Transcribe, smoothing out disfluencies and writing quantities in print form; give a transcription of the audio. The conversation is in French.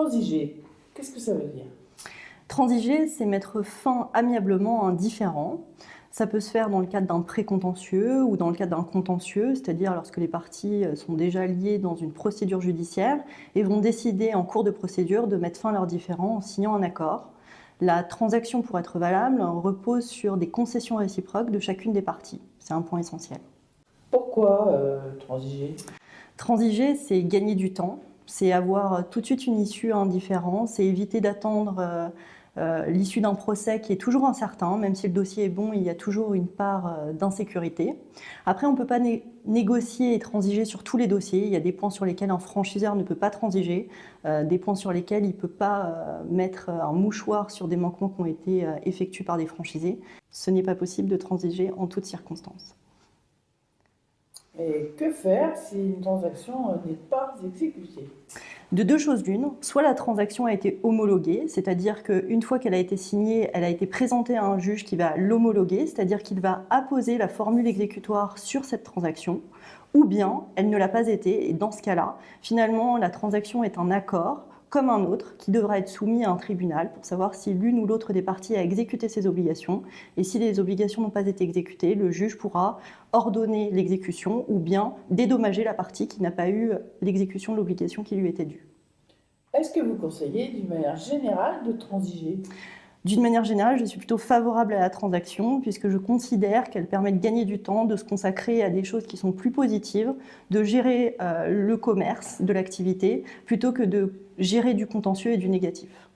Transiger, qu'est-ce que ça veut dire? Transiger, c'est mettre fin amiablement à un différend. Ça peut se faire dans le cadre d'un précontentieux ou dans le cadre d'un contentieux, c'est-à-dire lorsque les parties sont déjà liées dans une procédure judiciaire et vont décider en cours de procédure de mettre fin à leurs différends en signant un accord. La transaction, pour être valable, repose sur des concessions réciproques de chacune des parties. C'est un point essentiel. Pourquoi transiger? Transiger, c'est gagner du temps, c'est avoir tout de suite une issue à un différend, c'est éviter d'attendre l'issue d'un procès qui est toujours incertain, même si le dossier est bon, il y a toujours une part d'insécurité. Après, on ne peut pas négocier et transiger sur tous les dossiers. Il y a des points sur lesquels un franchiseur ne peut pas transiger, des points sur lesquels il ne peut pas mettre un mouchoir sur des manquements qui ont été effectués par des franchisés. Ce n'est pas possible de transiger en toutes circonstances. Et que faire si une transaction n'est pas exécutée? De deux choses l'une, soit la transaction a été homologuée, c'est-à-dire qu'une fois qu'elle a été signée, elle a été présentée à un juge qui va l'homologuer, c'est-à-dire qu'il va apposer la formule exécutoire sur cette transaction, ou bien elle ne l'a pas été, et dans ce cas-là, finalement, la transaction est un accord, comme un autre, qui devra être soumis à un tribunal pour savoir si l'une ou l'autre des parties a exécuté ses obligations. Et si les obligations n'ont pas été exécutées, le juge pourra ordonner l'exécution ou bien dédommager la partie qui n'a pas eu l'exécution de l'obligation qui lui était due. Est-ce que vous conseillez d'une manière générale de transiger? D'une manière générale, je suis plutôt favorable à la transaction puisque je considère qu'elle permet de gagner du temps, de se consacrer à des choses qui sont plus positives, de gérer le commerce de l'activité plutôt que de gérer du contentieux et du négatif.